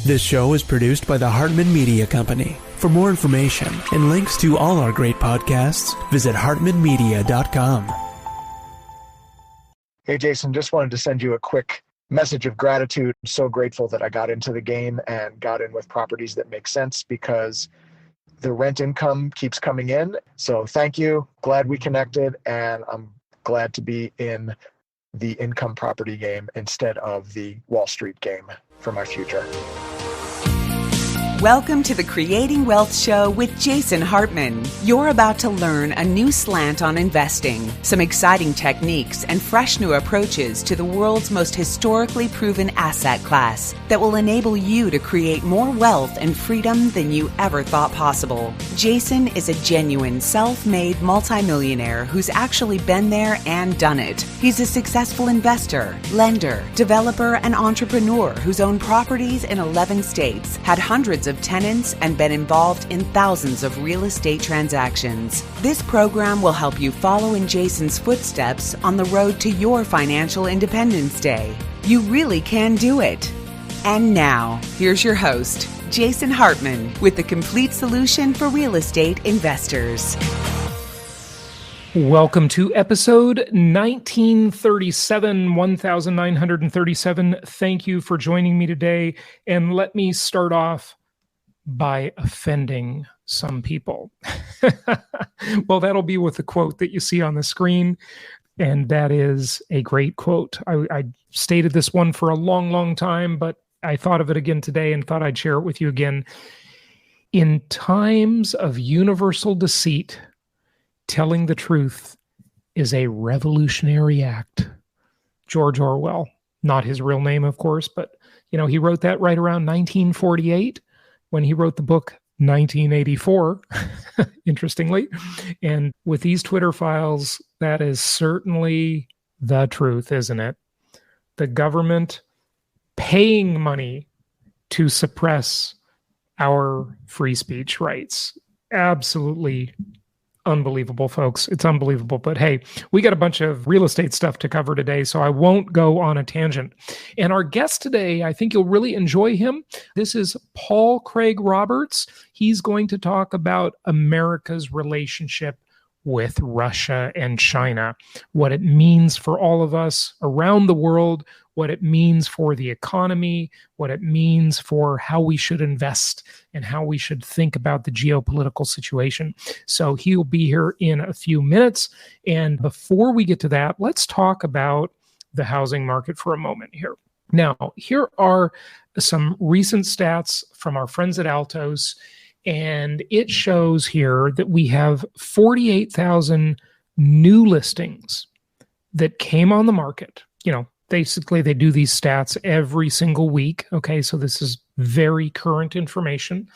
This show is produced by the Hartman Media Company. For more information and links to all our great podcasts, visit hartmanmedia.com. Hey, Jason, just wanted to send you a quick message of gratitude. I'm so grateful that I got into the game and got in with properties that make sense because the rent income keeps coming in. So thank you. Glad we connected, and I'm glad to be in the income property game instead of the Wall Street game for my future. Welcome to the Creating Wealth Show with Jason Hartman. You're about to learn a new slant on investing, some exciting techniques, and fresh new approaches to the world's most historically proven asset class that will enable you to create more wealth and freedom than you ever thought possible. Jason is a genuine self-made multimillionaire who's actually been there and done it. He's a successful investor, lender, developer, and entrepreneur who's owned properties in 11 states, had hundreds of tenants, and been involved in thousands of real estate transactions. This program will help you follow in Jason's footsteps on the road to your financial independence day. You really can do it. And now, here's your host, Jason Hartman, with the complete solution for real estate investors. Welcome to episode 1937. Thank you for joining me today. And let me start off by offending some people. Well, that'll be with the quote that you see on the screen. And that is a great quote. I stated this one for a long, long time, but I thought of it again today and thought I'd share it with you again. In times of universal deceit, telling the truth is a revolutionary act. George Orwell, not his real name, of course, but he wrote that right around 1948 when he wrote the book 1984, interestingly. And with these Twitter files, that is certainly the truth, isn't it? The government paying money to suppress our free speech rights. Absolutely unbelievable, folks. It's unbelievable. But hey, we got a bunch of real estate stuff to cover today, so I won't go on a tangent. And our guest today, I think you'll really enjoy him. This is Paul Craig Roberts. He's going to talk about America's relationship with Russia and China, what it means for all of us around the world, what it means for the economy, what it means for how we should invest and how we should think about the geopolitical situation. So he'll be here in a few minutes. And before we get to that, let's talk about the housing market for a moment here. Now, here are some recent stats from our friends at Altos. And it shows here that we have 48,000 new listings that came on the market. Basically, they do these stats every single week. Okay, so this is very current information.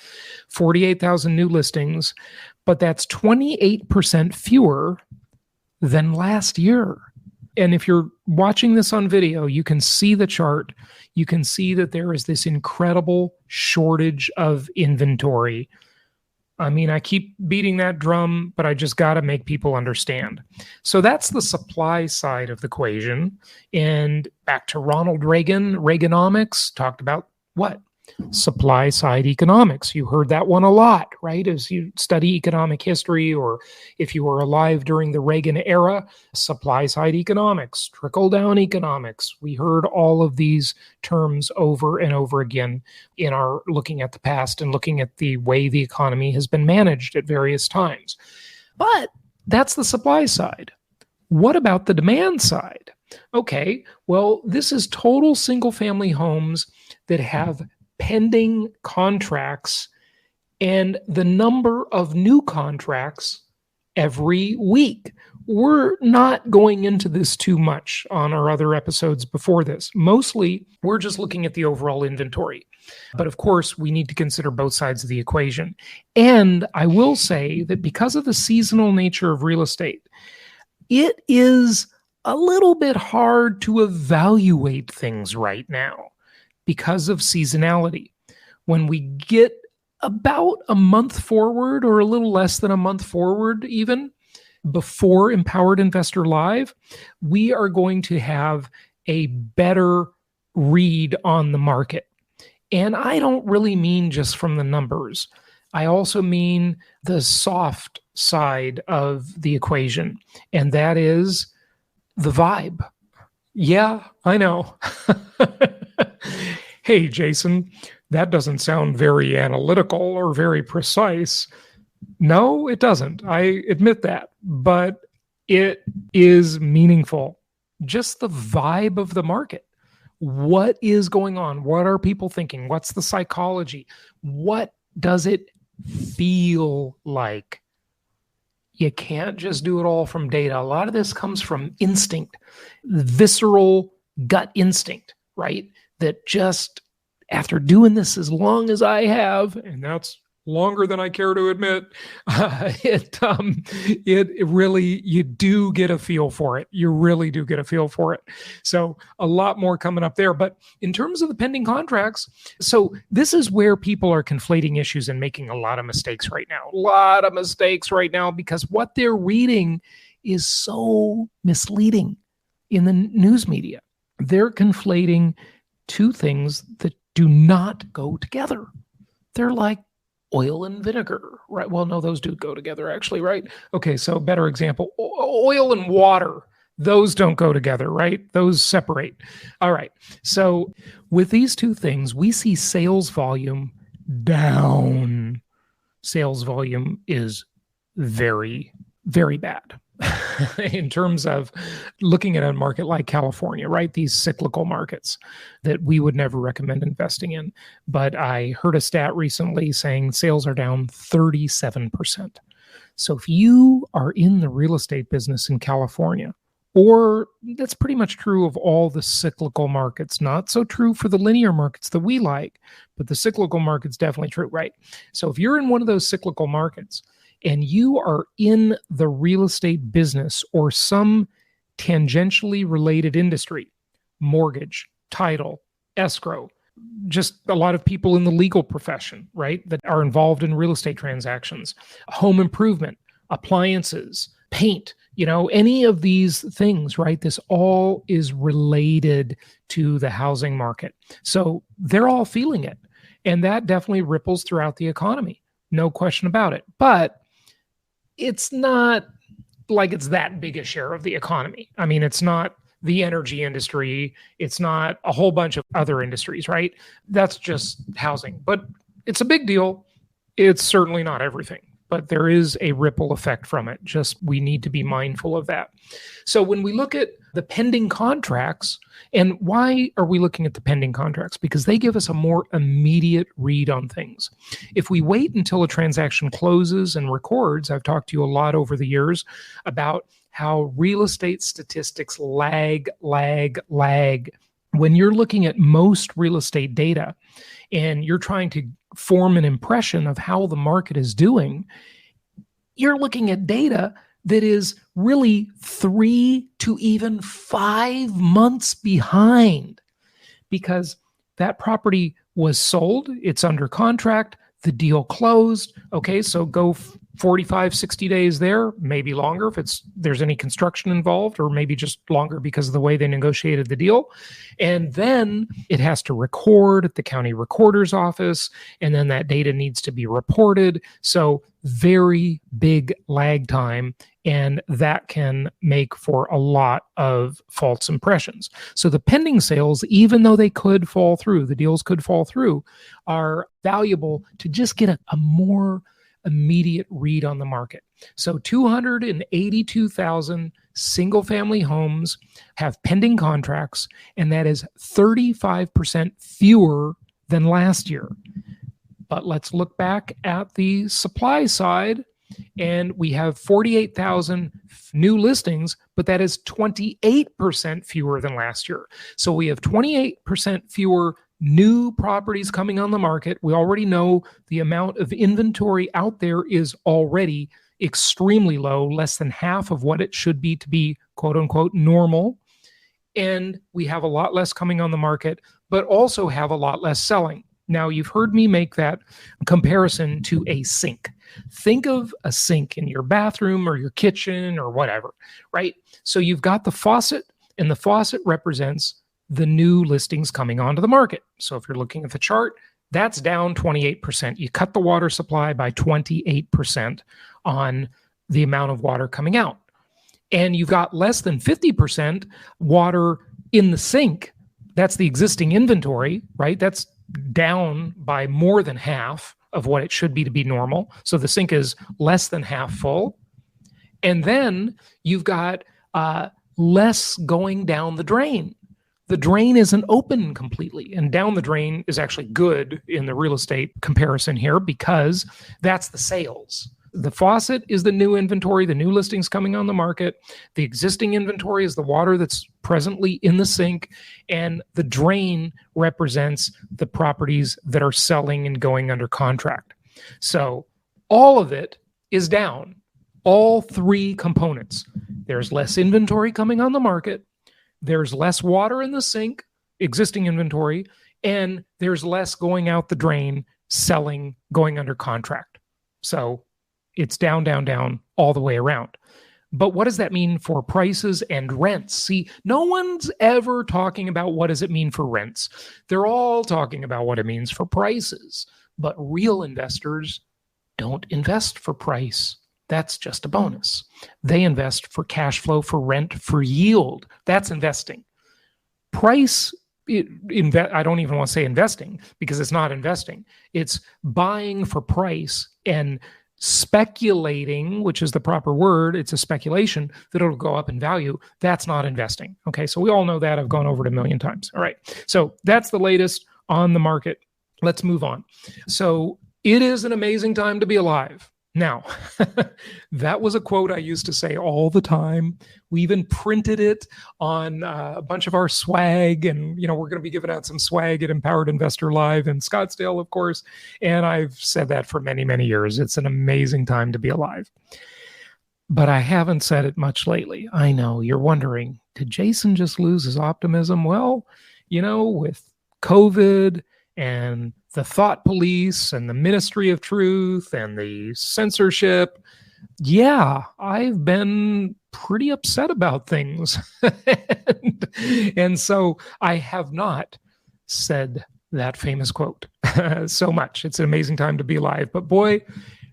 48,000 new listings, but that's 28% fewer than last year. And if you're watching this on video, you can see the chart. You can see that there is this incredible shortage of inventory. I mean, I keep beating that drum, but I just got to make people understand. So that's the supply side of the equation. And back to Ronald Reagan, Reaganomics talked about what? Supply side economics. You heard that one a lot, right? As you study economic history, or if you were alive during the Reagan era, supply side economics, trickle down economics. We heard all of these terms over and over again in our looking at the past and looking at the way the economy has been managed at various times. But that's the supply side. What about the demand side? Okay, well, this is total single family homes that have pending contracts and the number of new contracts every week. We're not going into this too much on our other episodes before this. Mostly, we're just looking at the overall inventory. But of course, we need to consider both sides of the equation. And I will say that because of the seasonal nature of real estate, it is a little bit hard to evaluate things right now because of seasonality. When we get about a month forward, or a little less than a month forward even, before Empowered Investor Live, we are going to have a better read on the market. And I don't really mean just from the numbers. I also mean the soft side of the equation, and that is the vibe. Yeah, I know. Hey, Jason, that doesn't sound very analytical or very precise. No, it doesn't. I admit that, but it is meaningful. Just the vibe of the market. What is going on? What are people thinking? What's the psychology? What does it feel like? You can't just do it all from data. A lot of this comes from instinct, visceral gut instinct, right? That just after doing this as long as I have, and that's longer than I care to admit, it really, you do get a feel for it. You really do get a feel for it. So a lot more coming up there. But in terms of the pending contracts, so this is where people are conflating issues and making a lot of mistakes right now. Because what they're reading is so misleading in the news media. They're conflating two things that do not go together. They're like oil and vinegar, right? Well, no, those do go together actually, right? Okay, so better example, oil and water, those don't go together, right? Those separate. All right, so with these two things, we see sales volume down. Sales volume is very, very bad in terms of looking at a market like California, right? These cyclical markets that we would never recommend investing in. But I heard a stat recently saying sales are down 37%. So if you are in the real estate business in California, or that's pretty much true of all the cyclical markets, not so true for the linear markets that we like, but the cyclical market's definitely true, right? So if you're in one of those cyclical markets, and you are in the real estate business or some tangentially related industry, mortgage, title, escrow, just a lot of people in the legal profession, right, that are involved in real estate transactions, home improvement, appliances, paint, any of these things, right? This all is related to the housing market. So they're all feeling it. And that definitely ripples throughout the economy. No question about it. But it's not like it's that big a share of the economy. I mean, it's not the energy industry. It's not a whole bunch of other industries, right? That's just housing. But it's a big deal. It's certainly not everything. But there is a ripple effect from it. Just we need to be mindful of that. So when we look at the pending contracts, and why are we looking at the pending contracts? Because they give us a more immediate read on things. If we wait until a transaction closes and records, I've talked to you a lot over the years about how real estate statistics lag. When you're looking at most real estate data and you're trying to form an impression of how the market is doing, you're looking at data that is really 3 to even 5 months behind because that property was sold, it's under contract, the deal closed. Okay, so go 45, 60 days there, maybe longer if there's any construction involved, or maybe just longer because of the way they negotiated the deal. And then it has to record at the county recorder's office, and then that data needs to be reported. So very big lag time, and that can make for a lot of false impressions. So the pending sales, even though they could fall through, the deals could fall through, are valuable to just get a more immediate read on the market. So 282,000 single-family homes have pending contracts, and that is 35% fewer than last year. But let's look back at the supply side, and we have 48,000 new listings, but that is 28% fewer than last year. So we have 28% fewer new properties coming on the market. We already know the amount of inventory out there is already extremely low, less than half of what it should be to be quote unquote normal. And we have a lot less coming on the market, but also have a lot less selling. Now, you've heard me make that comparison to a sink. Think of a sink in your bathroom or your kitchen or whatever, right? So you've got the faucet, and the faucet represents the new listings coming onto the market. So if you're looking at the chart, that's down 28%. You cut the water supply by 28% on the amount of water coming out. And you've got less than 50% water in the sink. That's the existing inventory, right? That's down by more than half of what it should be to be normal. So the sink is less than half full. And then you've got less going down the drain. The drain isn't open completely. And down the drain is actually good in the real estate comparison here because that's the sales. The faucet is the new inventory, the new listings coming on the market. The existing inventory is the water that's presently in the sink. And the drain represents the properties that are selling and going under contract. So all of it is down. All three components. There's less inventory coming on the market. There's less water in the sink, existing inventory, and there's less going out the drain, selling, going under contract. So it's down, down, down all the way around. But what does that mean for prices and rents? See, no one's ever talking about what does it mean for rents. They're all talking about what it means for prices. But real investors don't invest for price. That's just a bonus. They invest for cash flow, for rent, for yield. That's investing. Price, I don't even want to say investing because it's not investing. It's buying for price and speculating, which is the proper word. It's a speculation that it'll go up in value. That's not investing. Okay, so we all know that. I've gone over it a million times. All right, so that's the latest on the market. Let's move on. So it is an amazing time to be alive. Now, that was a quote I used to say all the time. We even printed it on a bunch of our swag, and we're going to be giving out some swag at Empowered Investor Live in Scottsdale, of course. And I've said that for many, many years. It's an amazing time to be alive. But I haven't said it much lately. I know you're wondering, did Jason just lose his optimism? Well, with COVID and the thought police and the Ministry of Truth and the censorship, yeah, I've been pretty upset about things. and so I have not said that famous quote so much. It's an amazing time to be alive. But boy,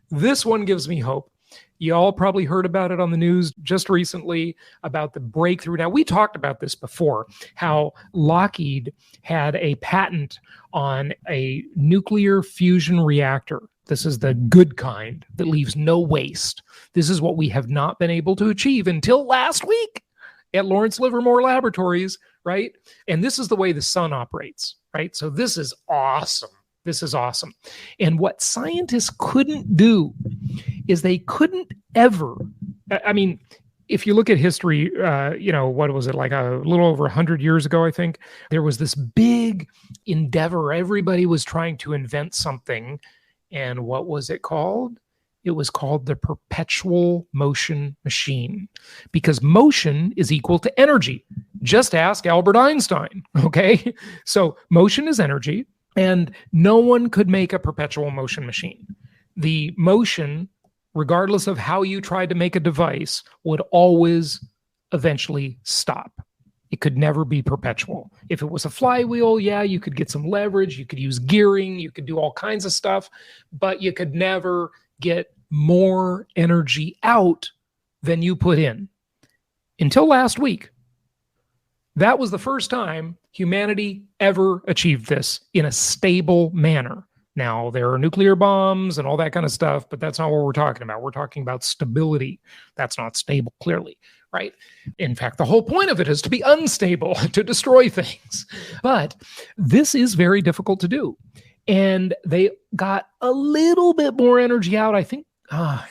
this one gives me hope. You all probably heard about it on the news just recently about the breakthrough. Now, we talked about this before, how Lockheed had a patent on a nuclear fusion reactor. This is the good kind that leaves no waste. This is what we have not been able to achieve until last week at Lawrence Livermore Laboratories, right? And this is the way the sun operates, right? So this is awesome. This is awesome. And what scientists couldn't do is they couldn't ever, if you look at history, what was it, like a little over 100 years ago, I think, there was this big endeavor. Everybody was trying to invent something. And what was it called? It was called the perpetual motion machine, because motion is equal to energy. Just ask Albert Einstein, okay? So motion is energy. And no one could make a perpetual motion machine. The motion, regardless of how you tried to make a device, would always eventually stop. It could never be perpetual. If it was a flywheel, yeah, you could get some leverage, you could use gearing, you could do all kinds of stuff, but you could never get more energy out than you put in. Until last week. That was the first time humanity ever achieved this in a stable manner. Now, there are nuclear bombs and all that kind of stuff, but that's not what we're talking about. We're talking about stability. That's not stable, clearly, right? In fact, the whole point of it is to be unstable, to destroy things. But this is very difficult to do. And they got a little bit more energy out, I think.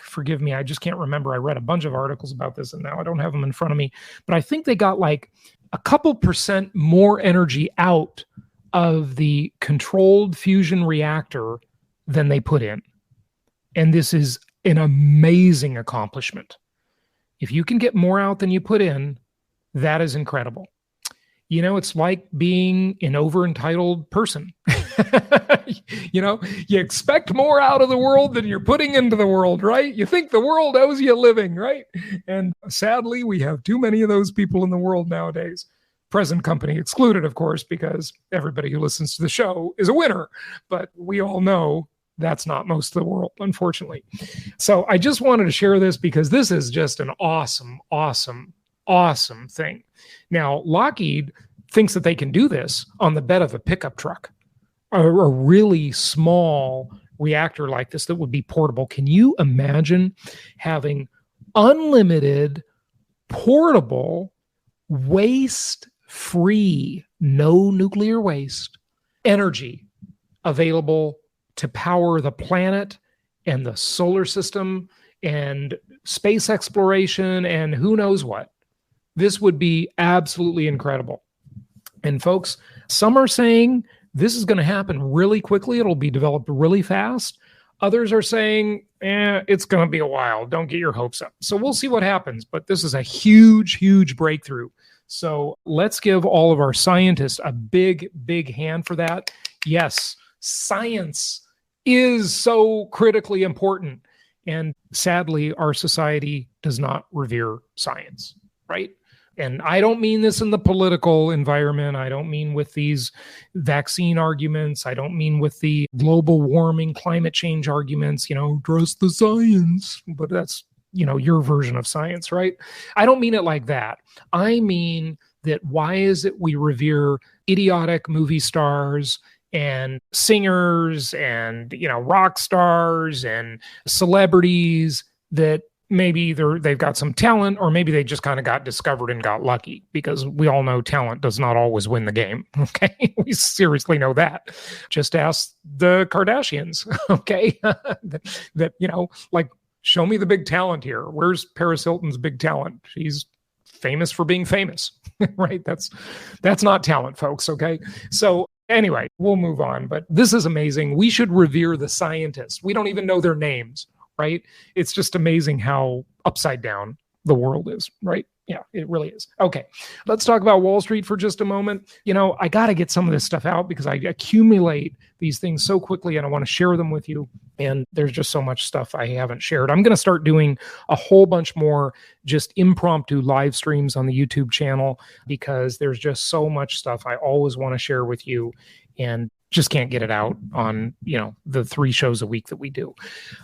Forgive me, I just can't remember. I read a bunch of articles about this, and now I don't have them in front of me. But I think they got like a couple % more energy out of the controlled fusion reactor than they put in. And this is an amazing accomplishment. If you can get more out than you put in, that is incredible. It's like being an over-entitled person. You expect more out of the world than you're putting into the world, right? You think the world owes you a living, right? And sadly, we have too many of those people in the world nowadays. present company excluded, of course, because everybody who listens to the show is a winner. But we all know that's not most of the world, unfortunately. So I just wanted to share this because this is just an awesome, awesome, awesome thing. Now, Lockheed thinks that they can do this on the bed of a pickup truck, a really small reactor like this that would be portable. Can you imagine having unlimited, portable, waste-free, no nuclear waste energy available to power the planet and the solar system and space exploration and who knows what? This would be absolutely incredible. And folks, some are saying this is going to happen really quickly. It'll be developed really fast. Others are saying, it's going to be a while. Don't get your hopes up. So we'll see what happens. But this is a huge, huge breakthrough. So let's give all of our scientists a big, big hand for that. Yes, science is so critically important. And sadly, our society does not revere science, right? And I don't mean this in the political environment. I don't mean with these vaccine arguments. I don't mean with the global warming, climate change arguments, trust the science. But that's, your version of science, right? I don't mean it like that. I mean that why is it we revere idiotic movie stars and singers and, rock stars and celebrities that maybe they've got some talent, or maybe they just kind of got discovered and got lucky, because we all know talent does not always win the game. Okay. We seriously know that. Just ask the Kardashians. Okay. that, show me the big talent here. Where's Paris Hilton's big talent? She's famous for being famous, right? That's not talent, folks. Okay. So anyway, we'll move on, but this is amazing. We should revere the scientists. We don't even know their names. Right? It's just amazing how upside down the world is, right? Yeah, it really is. Okay, let's talk about Wall Street for just a moment. I got to get some of this stuff out because I accumulate these things so quickly and I want to share them with you. And there's just so much stuff I haven't shared. I'm going to start doing a whole bunch more just impromptu live streams on the YouTube channel because there's just so much stuff I always want to share with you. And just can't get it out on, the 3 shows a week that we do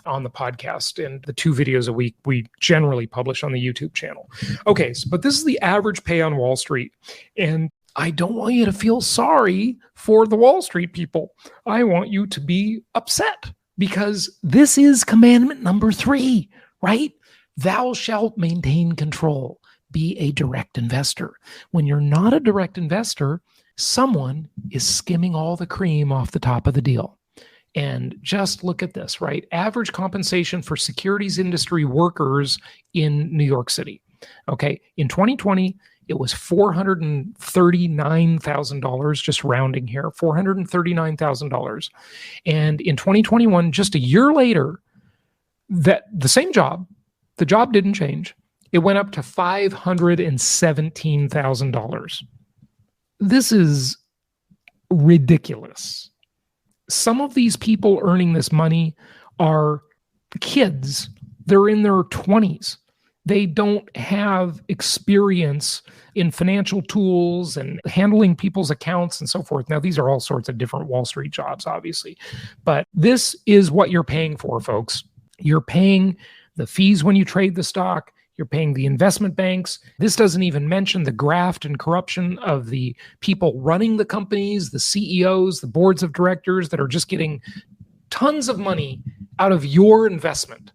on the podcast and the 2 videos a week we generally publish on the YouTube channel. Okay, but this is the average pay on Wall Street. And I don't want you to feel sorry for the Wall Street people. I want you to be upset because this is commandment number 3, right? Thou shalt maintain control. Be a direct investor. When you're not a direct investor, someone is skimming all the cream off the top of the deal. And just look at this, right? Average compensation for securities industry workers in New York City. Okay, in 2020, it was $439,000, just rounding here, $439,000. And in 2021, just a year later, that the same job, the job didn't change. It went up to $517,000. This is ridiculous. Some of these people earning this money are kids. They're in their 20s. They don't have experience in financial tools and handling people's accounts and so forth. Now, these are all sorts of different Wall Street jobs, obviously. But this is what you're paying for, folks. You're paying the fees when you trade the stock. You're paying the investment banks. This doesn't even mention the graft and corruption of the people running the companies, the CEOs, the boards of directors that are just getting tons of money out of your investment.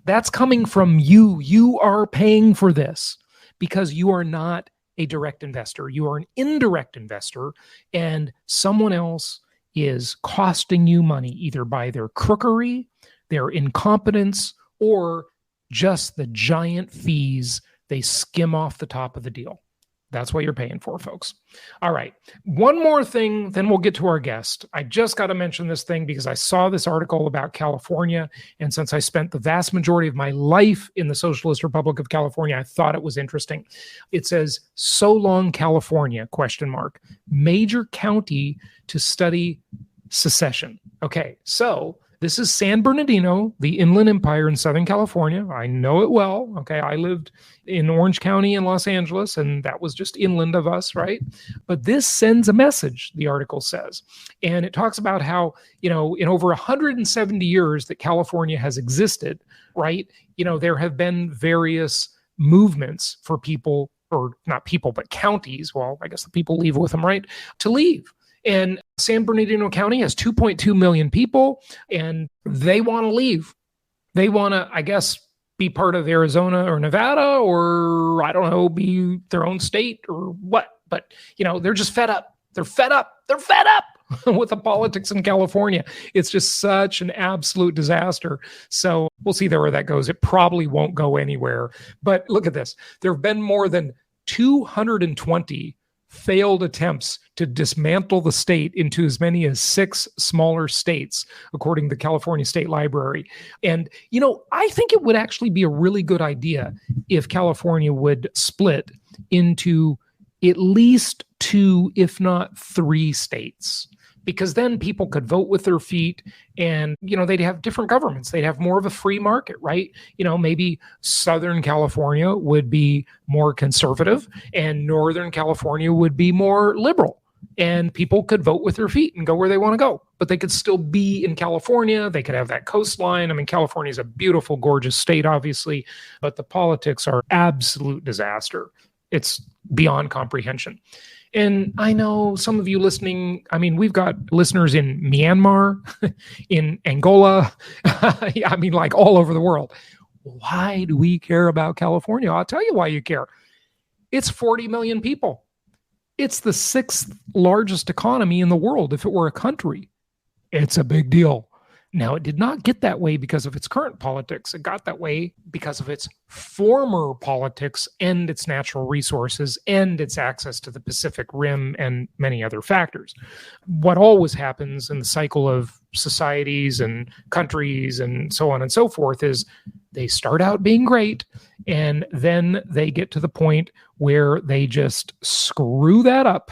That's coming from you. You are paying for this because you are not a direct investor. You are an indirect investor, and someone else is costing you money either by their crookery, their incompetence, or just the giant fees they skim off the top of the deal. That's what you're paying for, folks. All right. One more thing, then we'll get to our guest. I just got to mention this thing because I saw this article about California. And since I spent the vast majority of my life in the Socialist Republic of California, I thought it was interesting. It says, "So long, California, ? Major county to study secession." Okay, so This is San Bernardino, the Inland Empire in Southern California. I know it well. Okay, I lived in Orange County in Los Angeles, and that was just inland of us, right? But this sends a message, the article says. And it talks about how, in over 170 years that California has existed, right? There have been various movements for people, or not people, but counties. Well, I guess the people leave with them, right? To leave. And San Bernardino County has 2.2 million people, and they want to leave. They want to, I guess, be part of Arizona or Nevada, or I don't know, be their own state or what. But, they're just fed up. They're fed up. They're fed up with the politics in California. It's just such an absolute disaster. So we'll see where that goes. It probably won't go anywhere. But look at this. There have been more than 220 failed attempts to dismantle the state into as many as 6 smaller states, according to the California State Library. And, I think it would actually be a really good idea if California would split into at least 2, if not 3 states. Because then people could vote with their feet and, they'd have different governments. They'd have more of a free market, right? Maybe Southern California would be more conservative and Northern California would be more liberal. And people could vote with their feet and go where they want to go. But they could still be in California. They could have that coastline. I mean, California is a beautiful, gorgeous state, obviously. But the politics are absolute disaster. It's beyond comprehension. And I know some of you listening, we've got listeners in Myanmar, in Angola, like all over the world. Why do we care about California? I'll tell you why you care. It's 40 million people. It's the 6th largest economy in the world. If it were a country, it's a big deal. Now, it did not get that way because of its current politics. It got that way because of its former politics and its natural resources and its access to the Pacific Rim and many other factors. What always happens in the cycle of societies and countries and so on and so forth is they start out being great, and then they get to the point where they just screw that up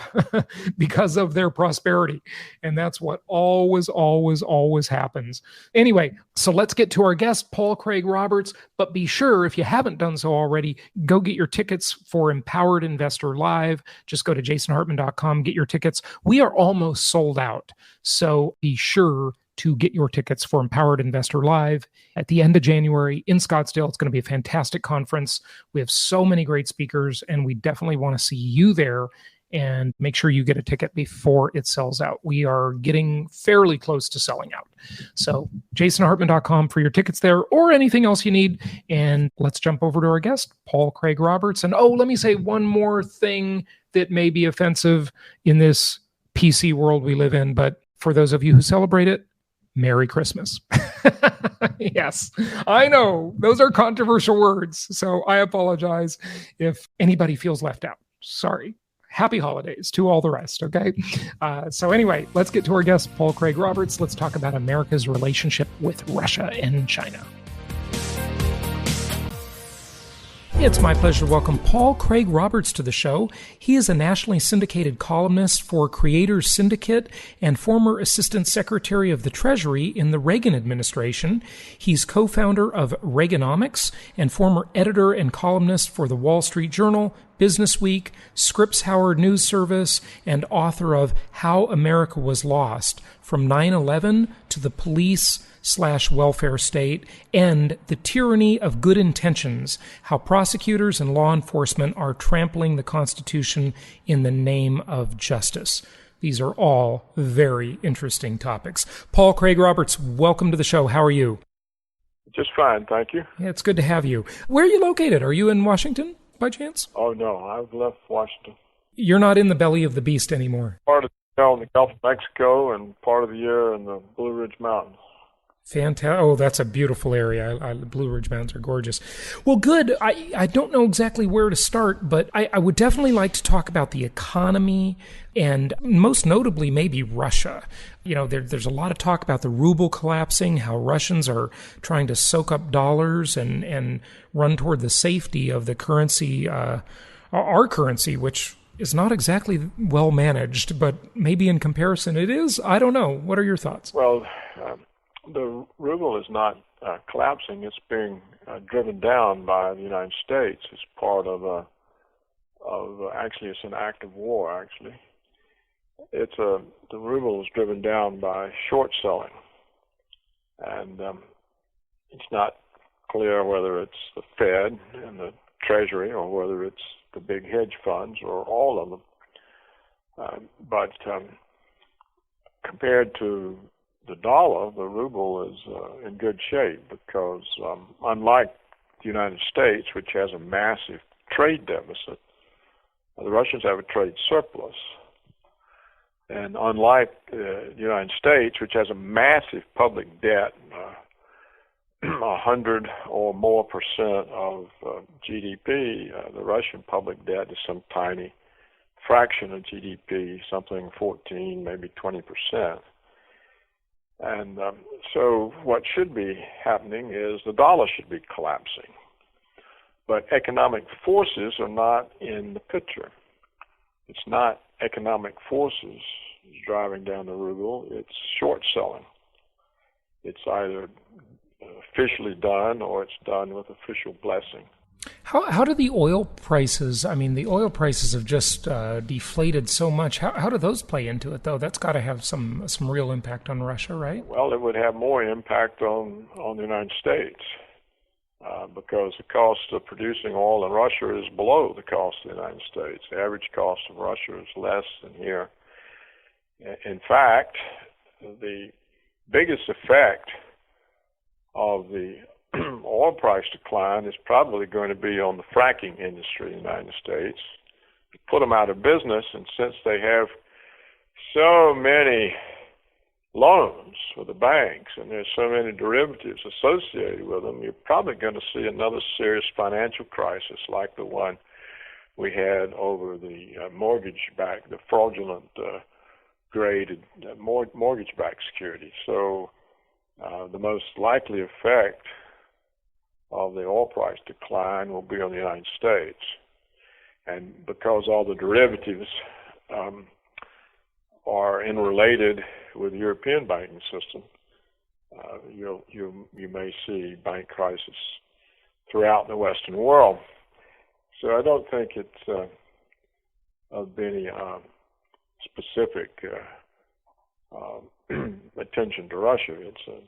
because of their prosperity. And that's what always, always, always happens. Anyway, so let's get to our guest, Paul Craig Roberts. But be sure, if you haven't done so already, go get your tickets for Empowered Investor Live. Just go to jasonhartman.com, get your tickets. We are almost sold out. So be sure to get your tickets for Empowered Investor Live at the end of January in Scottsdale. It's going to be a fantastic conference. We have so many great speakers, and we definitely want to see you there. And make sure you get a ticket before it sells out. We are getting fairly close to selling out. So jasonhartman.com for your tickets there, or anything else you need. And let's jump over to our guest, Paul Craig Roberts. And let me say one more thing that may be offensive in this PC world we live in. But for those of you who celebrate it, Merry Christmas. Yes, I know those are controversial words, so I apologize if anybody feels left out. Sorry. Happy holidays to all the rest, okay? So anyway, let's get to our guest, Paul Craig Roberts. Let's talk about America's relationship with Russia and China. It's my pleasure to welcome Paul Craig Roberts to the show. He is a nationally syndicated columnist for Creators Syndicate and former Assistant Secretary of the Treasury in the Reagan administration. He's co-founder of Reaganomics and former editor and columnist for the Wall Street Journal, Business Week, Scripps Howard News Service, and author of How America Was Lost, From 9/11 to the Police/Welfare State, and The Tyranny of Good Intentions, How Prosecutors and Law Enforcement Are Trampling the Constitution in the Name of Justice. These are all very interesting topics. Paul Craig Roberts, welcome to the show. How are you? Just fine, thank you. Yeah, it's good to have you. Where are you located? Are you in Washington by chance? Oh, no, I've left Washington. You're not in the belly of the beast anymore. Part of the year in the Gulf of Mexico and part of the year in the Blue Ridge Mountains. Fantastic. Oh, that's a beautiful area. Blue Ridge Mountains are gorgeous. Well, good. I don't know exactly where to start, but I would definitely like to talk about the economy and most notably maybe Russia. You know, there's a lot of talk about the ruble collapsing, how Russians are trying to soak up dollars and run toward the safety of the currency, our currency, which is not exactly well managed, but maybe in comparison it is. I don't know. What are your thoughts? Well, the ruble is not collapsing. It's being driven down by the United States as part of actually it's an act of war. Actually, the ruble is driven down by short selling, and it's not clear whether it's the Fed and the Treasury or whether it's the big hedge funds or all of them. But compared to the dollar, the ruble is in good shape because unlike the United States, which has a massive trade deficit, the Russians have a trade surplus. And unlike the United States, which has a massive public debt, 100 or more percent of GDP, the Russian public debt is some tiny fraction of GDP, something 14, maybe 20%. And so what should be happening is the dollar should be collapsing. But economic forces are not in the picture. It's not economic forces driving down the ruble, it's short selling. It's either officially done or it's done with official blessing. How do the oil prices, the oil prices have just deflated so much. How do those play into it, though? That's got to have some real impact on Russia, right? Well, it would have more impact on the United States because the cost of producing oil in Russia is below the cost of the United States. The average cost of Russia is less than here. In fact, the biggest effect of the oil price decline is probably going to be on the fracking industry in the United States. To put them out of business, and since they have so many loans with the banks and there's so many derivatives associated with them, you're probably going to see another serious financial crisis like the one we had over the mortgage-backed, the fraudulent graded mortgage-backed security. So the most likely effect of the oil price decline will be on the United States. And because all the derivatives are interrelated with the European banking system, you may see bank crisis throughout the Western world. So I don't think it's of any specific attention to Russia. It's a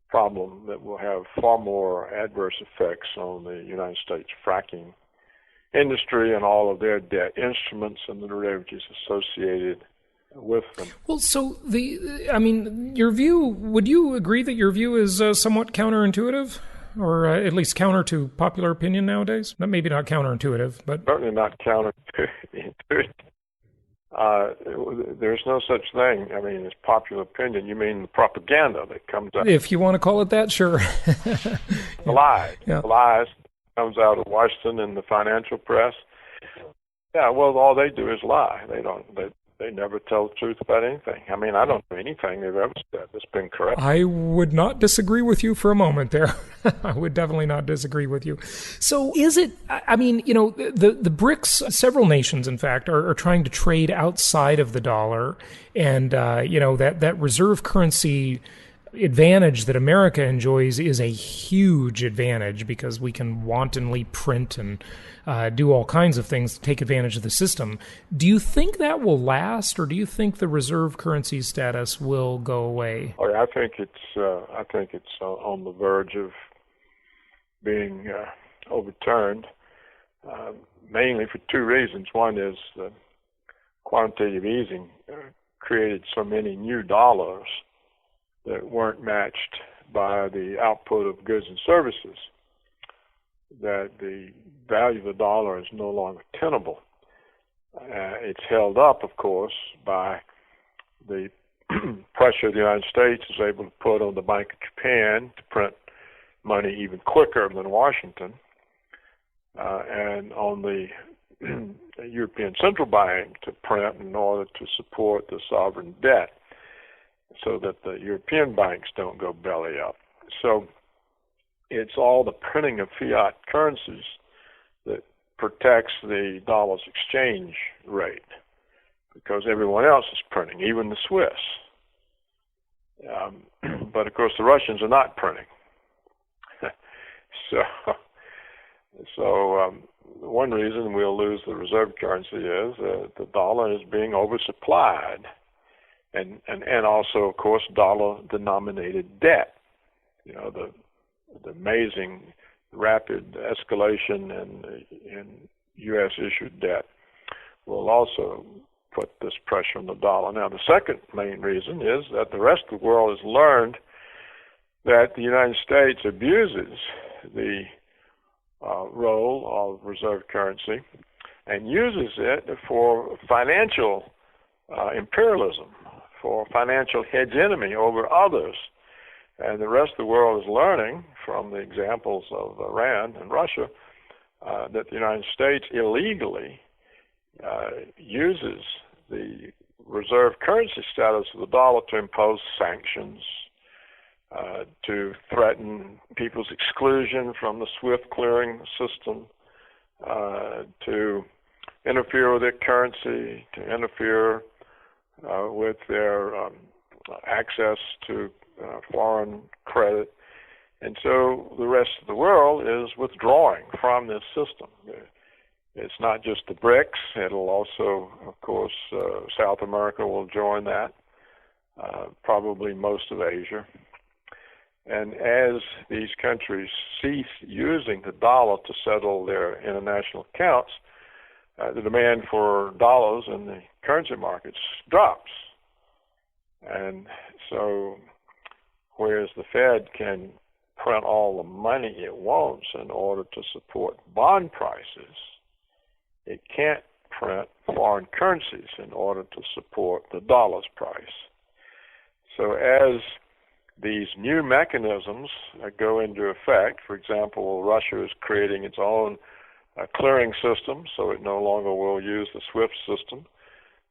problem that will have far more adverse effects on the United States fracking industry and all of their debt instruments and the derivatives associated with them. Well, so your view, would you agree that your view is somewhat counterintuitive, or at least counter to popular opinion nowadays? Maybe not counterintuitive, but certainly not counterintuitive. There's no such thing. It's popular opinion. You mean the propaganda that comes out? If you want to call it that, sure. The lies. Yeah. The lies comes out of Washington and the financial press. Yeah, well, all they do is lie. They never tell the truth about anything. I don't know anything they've ever said that's been correct. I would not disagree with you for a moment there. I would definitely not disagree with you. So is it, the BRICS, several nations, in fact, are trying to trade outside of the dollar. And, that reserve currency advantage that America enjoys is a huge advantage because we can wantonly print and do all kinds of things to take advantage of the system. Do you think that will last, or do you think the reserve currency status will go away? I think it's on the verge of being overturned, mainly for two reasons. One is the quantitative easing created so many new dollars that weren't matched by the output of goods and services, that the value of the dollar is no longer tenable. It's held up, of course, by the pressure the United States is able to put on the Bank of Japan to print money even quicker than Washington, and on the European Central Bank to print in order to support the sovereign debt so that the European banks don't go belly up. So it's all the printing of fiat currencies that protects the dollar's exchange rate because everyone else is printing, even the Swiss. But but of course the Russians are not printing. So one reason we'll lose the reserve currency is the dollar is being oversupplied, and also, of course, dollar-denominated debt. You know, the amazing rapid escalation in U.S.-issued debt will also put this pressure on the dollar. Now, the second main reason is that the rest of the world has learned that the United States abuses the role of reserve currency and uses it for financial imperialism, for financial hegemony over others. And the rest of the world is learning from the examples of Iran and Russia that the United States illegally uses the reserve currency status of the dollar to impose sanctions, to threaten people's exclusion from the SWIFT clearing system, to interfere with their currency, to interfere with their access to foreign credit. And so the rest of the world is withdrawing from this system. It's not just the BRICS. It'll also, of course, South America will join that, probably most of Asia. And as these countries cease using the dollar to settle their international accounts, the demand for dollars in the currency markets drops. And so whereas the Fed can print all the money it wants in order to support bond prices, it can't print foreign currencies in order to support the dollar's price. So as these new mechanisms go into effect, for example, Russia is creating its own clearing system, so it no longer will use the SWIFT system.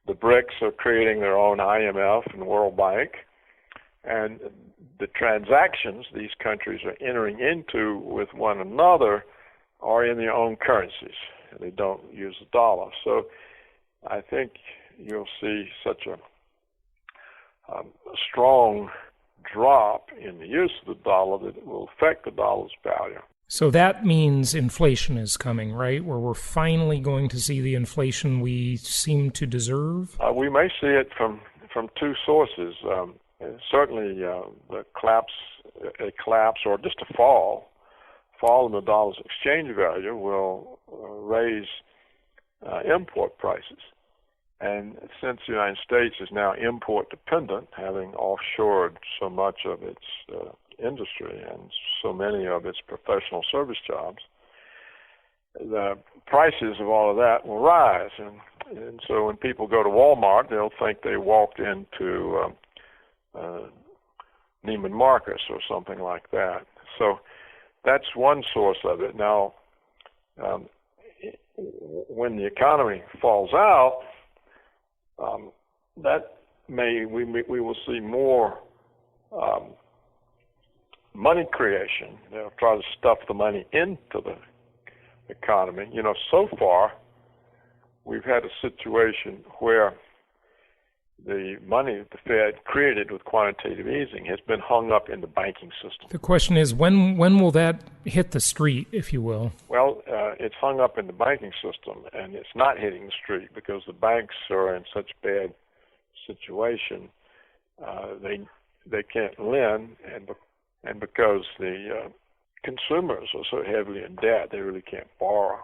The BRICS are creating their own IMF and World Bank, and the transactions these countries are entering into with one another are in their own currencies. They don't use the dollar. So I think you'll see such a strong drop in the use of the dollar that it will affect the dollar's value. So that means inflation is coming, right? Where we're finally going to see the inflation we seem to deserve? We may see it from two sources. Certainly a collapse or just a fall in the dollar's exchange value will raise import prices. And since the United States is now import dependent, having offshored so much of its industry and so many of its professional service jobs, the prices of all of that will rise. And so when people go to Walmart, they'll think they walked into Neiman Marcus or something like that. So that's one source of it. Now, when the economy falls out, we will see more money creation. They'll try to stuff the money into the economy. You know, so far we've had a situation where the money that the Fed created with quantitative easing has been hung up in the banking system. The question is, when will that hit the street, if you will? Well, it's hung up in the banking system, and it's not hitting the street because the banks are in such bad situation. They can't lend, and because the consumers are so heavily in debt, they really can't borrow.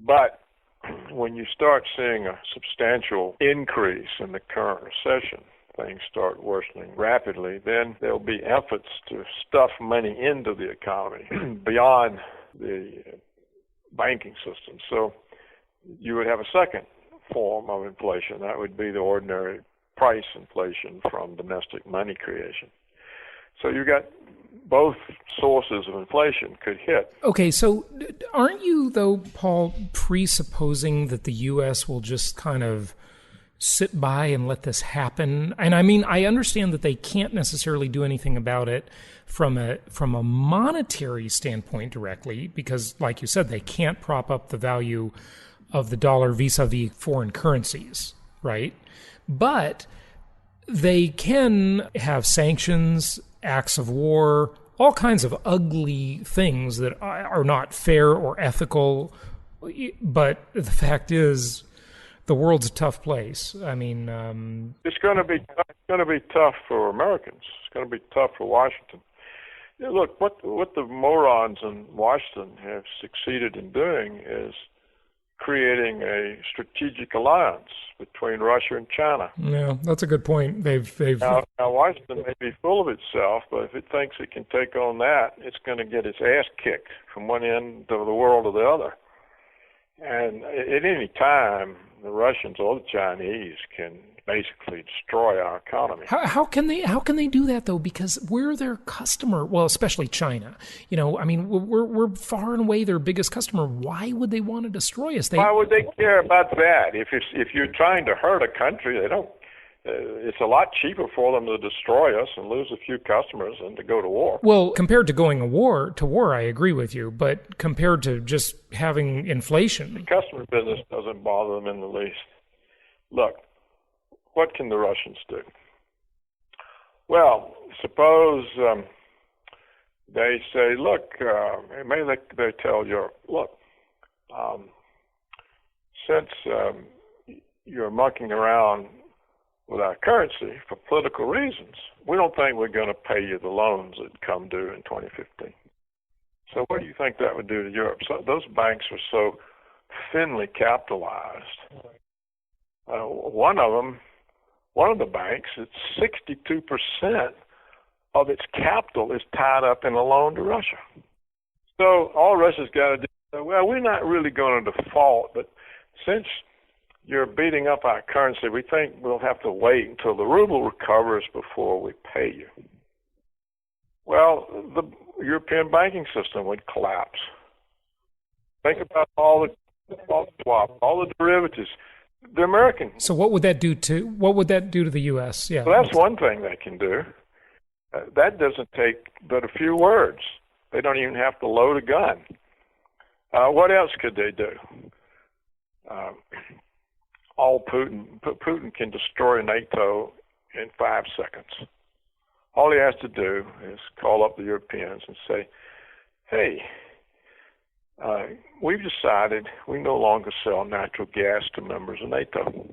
But when you start seeing a substantial increase in the current recession, things start worsening rapidly, then there'll be efforts to stuff money into the economy beyond the banking system. So you would have a second form of inflation. That would be the ordinary price inflation from domestic money creation. So you got both sources of inflation could hit. Okay, so aren't you, though, Paul, presupposing that the U.S. will just kind of sit by and let this happen? And I mean, I understand that they can't necessarily do anything about it from a monetary standpoint directly, because, like you said, they can't prop up the value of the dollar vis-a-vis foreign currencies, right? But they can have sanctions, acts of war, all kinds of ugly things that are not fair or ethical. But the fact is, the world's a tough place. I mean, it's going to be tough for Americans. It's going to be tough for Washington. Yeah, look, what the morons in Washington have succeeded in doing is creating a strategic alliance between Russia and China. Yeah, that's a good point. They've now Washington may be full of itself, but if it thinks it can take on that, it's going to get its ass kicked from one end of the world to the other. And at any time, the Russians or the Chinese can basically destroy our economy. How can they do that though? Because we're their customer. Well, especially China. You know, I mean, we're far and away their biggest customer. Why would they want to destroy us? Why would they care about that? If you're trying to hurt a country, they don't. It's a lot cheaper for them to destroy us and lose a few customers than to go to war. Well, compared to going to war, I agree with you. But compared to just having inflation, the customer business doesn't bother them in the least. Look, what can the Russians do? Well, suppose they say, look, maybe they tell Europe, look, since you're mucking around with our currency for political reasons, we don't think we're going to pay you the loans that come due in 2015. So what do you think that would do to Europe? So those banks are so thinly capitalized. One of the banks, it's 62% of its capital is tied up in a loan to Russia. So all Russia's got to do is say, well, we're not really going to default, but since you're beating up our currency, we think we'll have to wait until the ruble recovers before we pay you. Well, the European banking system would collapse. Think about all the swaps, all the derivatives. The American. So what would that do to the U.S.? Yeah, well, that's one thing they can do. That doesn't take but a few words. They don't even have to load a gun. What else could they do? Putin can destroy NATO in 5 seconds. All he has to do is call up the Europeans and say, hey, we've decided we no longer sell natural gas to members of NATO.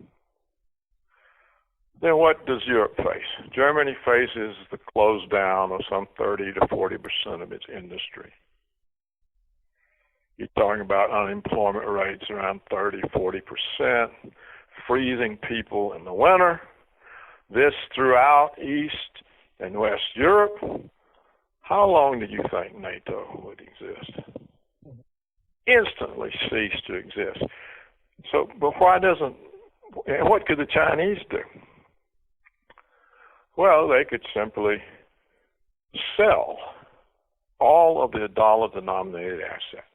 Then what does Europe face? Germany faces the close down of some 30 to 40% of its industry. You're talking about unemployment rates around 30, 40%, freezing people in the winter. This throughout East and West Europe. How long do you think NATO would exist? Instantly cease to exist. So, but what could the Chinese do? Well, they could simply sell all of their dollar-denominated assets.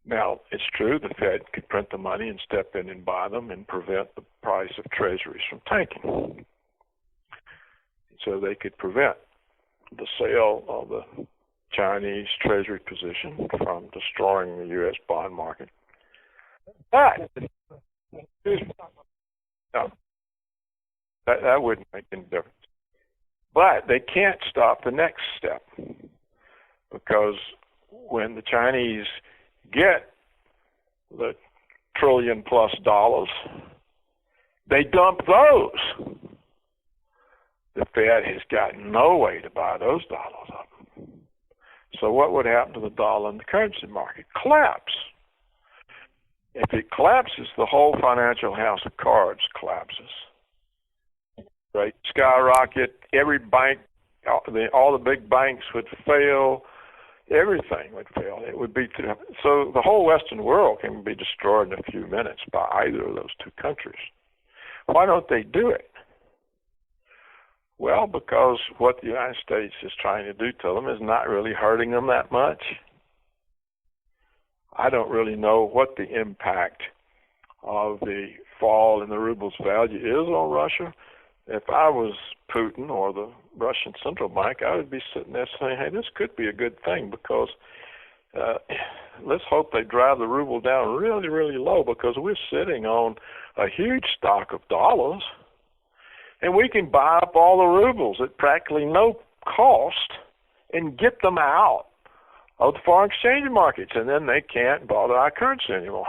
Now, it's true the Fed could print the money and step in and buy them and prevent the price of treasuries from tanking. So they could prevent the sale of the Chinese treasury position from destroying the U.S. bond market. But no, that wouldn't make any difference. But they can't stop the next step, because when the Chinese get the $1 trillion+ they dump those. The Fed has got no way to buy those dollars up. So what would happen to the dollar in the currency market? Collapse. If it collapses, the whole financial house of cards collapses. Right? Skyrocket. Every bank, all the big banks would fail. Everything would fail. It would be so the whole Western world can be destroyed in a few minutes by either of those two countries. Why don't they do it? Well, because what the United States is trying to do to them is not really hurting them that much. I don't really know what the impact of the fall in the ruble's value is on Russia. If I was Putin or the Russian central bank, I would be sitting there saying, hey, this could be a good thing, because let's hope they drive the ruble down really, really low, because we're sitting on a huge stock of dollars. And we can buy up all the rubles at practically no cost and get them out of the foreign exchange markets, and then they can't bother our currency anymore.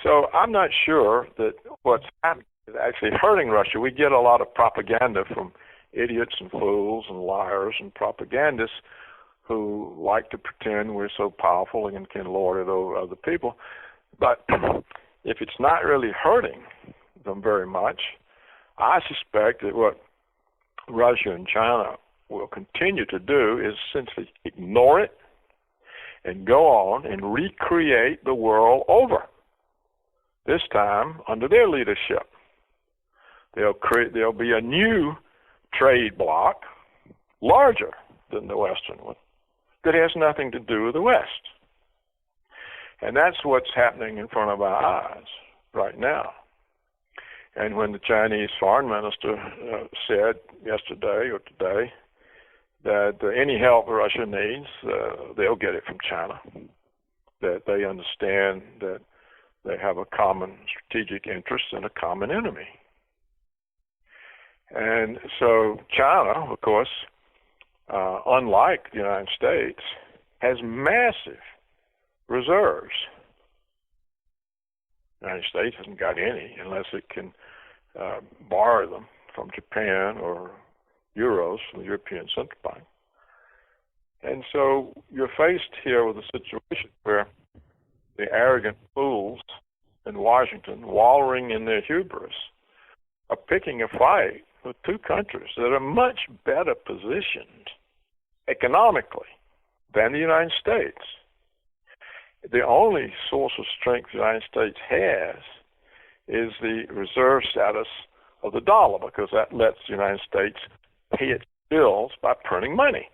So I'm not sure that what's happening is actually hurting Russia. We get a lot of propaganda from idiots and fools and liars and propagandists who like to pretend we're so powerful and can lord it over other people. But if it's not really hurting them very much, I suspect that what Russia and China will continue to do is essentially ignore it and go on and recreate the world over, this time under their leadership. There'll be a new trade bloc, larger than the Western one, that has nothing to do with the West. And that's what's happening in front of our eyes right now. And when the Chinese foreign minister said yesterday or today that any help Russia needs, they'll get it from China, that they understand that they have a common strategic interest and a common enemy. And so China, of course, unlike the United States, has massive reserves. The United States hasn't got any unless it can borrow them from Japan or euros from the European Central Bank. And so you're faced here with a situation where the arrogant fools in Washington, wallowing in their hubris, are picking a fight with two countries that are much better positioned economically than the United States. The only source of strength the United States has is the reserve status of the dollar, because that lets the United States pay its bills by printing money.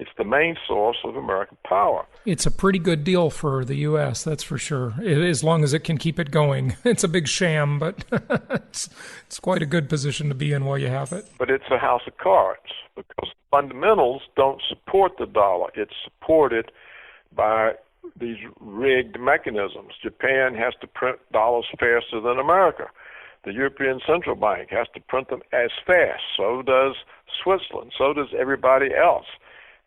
It's the main source of American power. It's a pretty good deal for the U.S., that's for sure, as long as it can keep it going. It's a big sham, but it's quite a good position to be in while you have it. But it's a house of cards, because fundamentals don't support the dollar. It's supported by these rigged mechanisms. Japan has to print dollars faster than America. The European Central Bank has to print them as fast. So does Switzerland. So does everybody else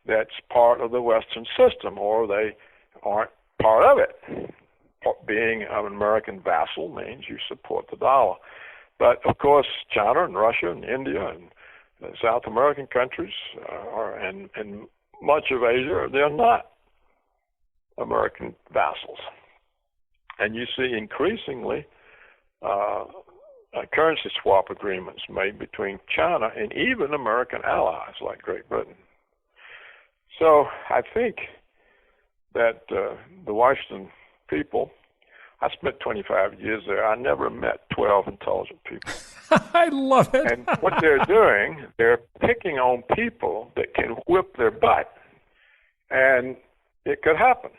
that's part of the Western system, or they aren't part of it. Being an American vassal means you support the dollar. But, of course, China and Russia and India and South American countries and much of Asia, they're not American vassals. And you see increasingly currency swap agreements made between China and even American allies like Great Britain. So I think that the Washington people, I spent 25 years there, I never met 12 intelligent people. I love it. And what they're doing, they're picking on people that can whip their butt. And it could happen.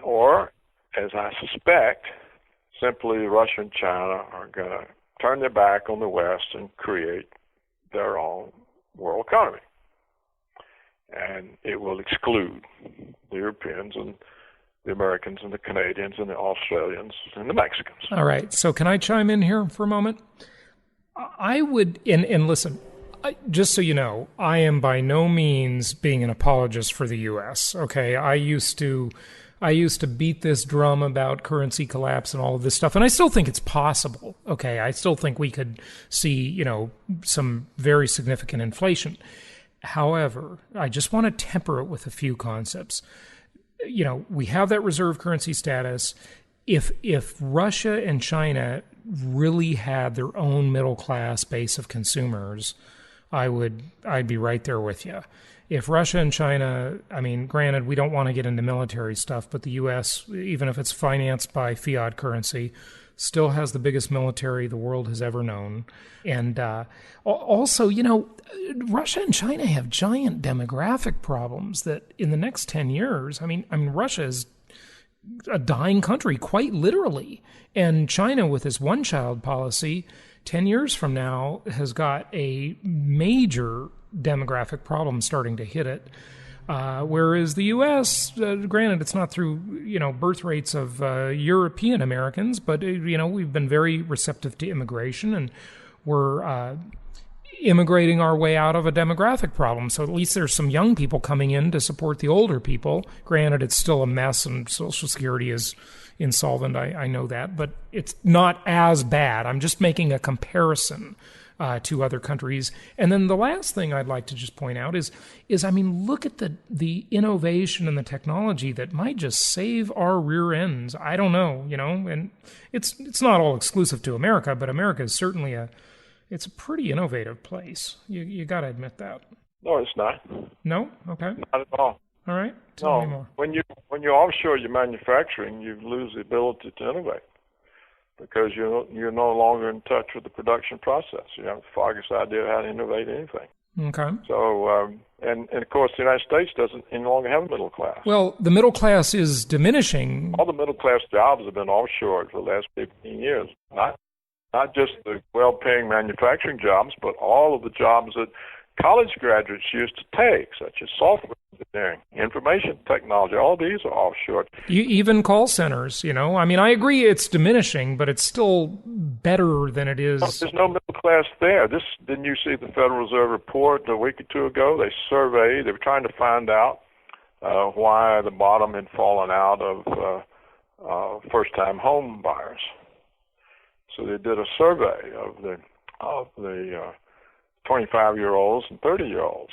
Or, as I suspect, simply Russia and China are going to turn their back on the West and create their own world economy. And it will exclude the Europeans and the Americans and the Canadians and the Australians and the Mexicans. All right. So can I chime in here for a moment? I would, and listen, just so you know, I am by no means being an apologist for the U.S., okay? I used to beat this drum about currency collapse and all of this stuff, and I still think it's possible, okay? I still think we could see, some very significant inflation. However, I just want to temper it with a few concepts. We have that reserve currency status. If Russia and China really had their own middle class base of consumers, I'd be right there with you. If Russia and China, granted, we don't want to get into military stuff, but the U.S., even if it's financed by fiat currency, still has the biggest military the world has ever known. And also, Russia and China have giant demographic problems that in the next 10 years, Russia is a dying country, quite literally. And China, with its one-child policy, 10 years from now, has got a major demographic problem starting to hit it. Whereas the U.S., granted, it's not through, birth rates of European Americans, but, we've been very receptive to immigration, and we're immigrating our way out of a demographic problem. So at least there's some young people coming in to support the older people. Granted, it's still a mess and Social Security is insolvent. I know that, but it's not as bad. I'm just making a comparison to other countries. And then the last thing I'd like to just point out is I mean, look at the innovation and the technology that might just save our rear ends. I don't know, and it's not all exclusive to America, but America is certainly it's a pretty innovative place. You got to admit that. No, it's not. No? Okay. Not at all. All right. Tell me more. When you offshore your manufacturing, you lose the ability to innovate because you're no longer in touch with the production process. You have the foggiest idea of how to innovate anything. Okay. So, and of course, the United States doesn't any longer have a middle class. Well, the middle class is diminishing. All the middle class jobs have been offshored for the last 15 years. Not just the well-paying manufacturing jobs, but all of the jobs that college graduates used to take, such as software engineering, information technology. All these are offshore. Even call centers, I mean, I agree it's diminishing, but it's still better than it is. There's no middle class there. Didn't you see the Federal Reserve report a week or two ago? They surveyed. They were trying to find out why the bottom had fallen out of first-time home buyers. So they did a survey of the 25-year-olds and 30-year-olds,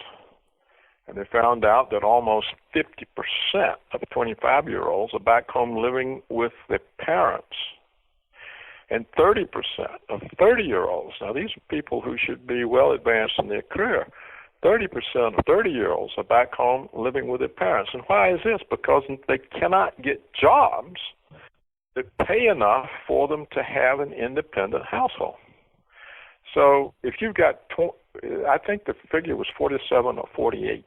and they found out that almost 50% of 25-year-olds are back home living with their parents, and 30% of 30-year-olds. Now these are people who should be well advanced in their career. 30% of 30-year-olds are back home living with their parents. And why is this? Because they cannot get jobs that pay enough for them to have an independent household. So if you've got, I think the figure was 47 or 48%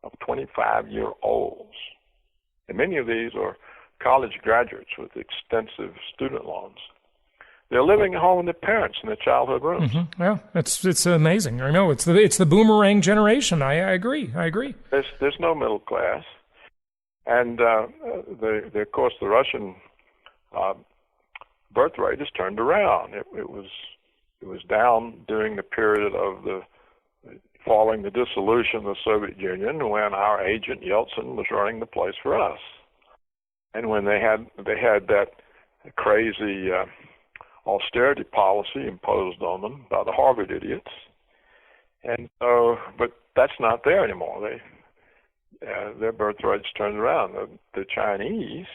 of 25-year-olds, and many of these are college graduates with extensive student loans. They're living at home with their parents in their childhood rooms. Mm-hmm. Yeah, it's amazing. I know it's the boomerang generation. I agree. There's no middle class. And of course, the Russian birth rate has turned around. It was down during the period of following the dissolution of the Soviet Union, when our agent Yeltsin was running the place for us, and when they had that crazy austerity policy imposed on them by the Harvard idiots, and so, but that's not there anymore. Their birth rates turned around. The Chinese,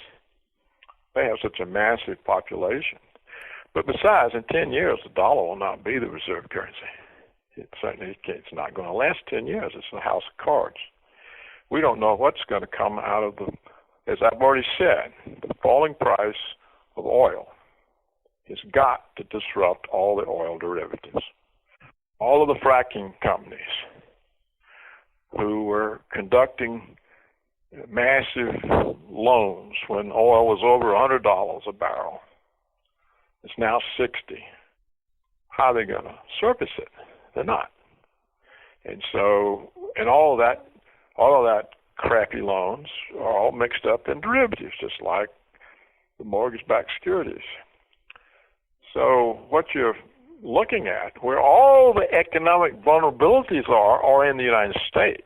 they have such a massive population. But besides, in 10 years, the dollar will not be the reserve currency. It's not going to last 10 years. It's a house of cards. We don't know what's going to come out of as I've already said, the falling price of oil has got to disrupt all the oil derivatives. All of the fracking companies who were conducting massive loans when oil was over $100 a barrel, it's now 60. How are they going to service it? They're not. And so, and all of that crappy loans are all mixed up in derivatives, just like the mortgage-backed securities. So what you're looking at, where all the economic vulnerabilities are in the United States.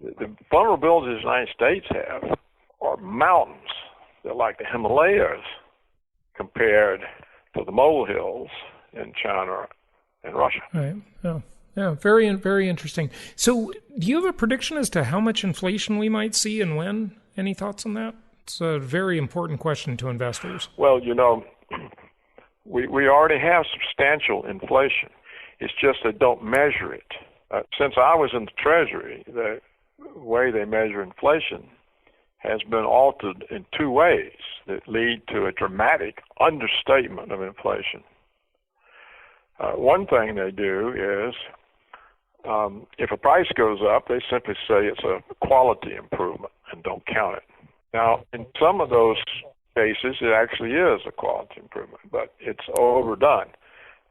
The vulnerabilities the United States have are mountains. They're like the Himalayas compared to the molehills in China and Russia. Right. Yeah. Very, very interesting. So do you have a prediction as to how much inflation we might see and when? Any thoughts on that? It's a very important question to investors. Well, we already have substantial inflation. It's just they don't measure it. Since I was in the Treasury, the way they measure inflation has been altered in two ways that lead to a dramatic understatement of inflation. One thing they do is if a price goes up, they simply say it's a quality improvement and don't count it. Now, in some of those cases, it actually is a quality improvement, but it's overdone.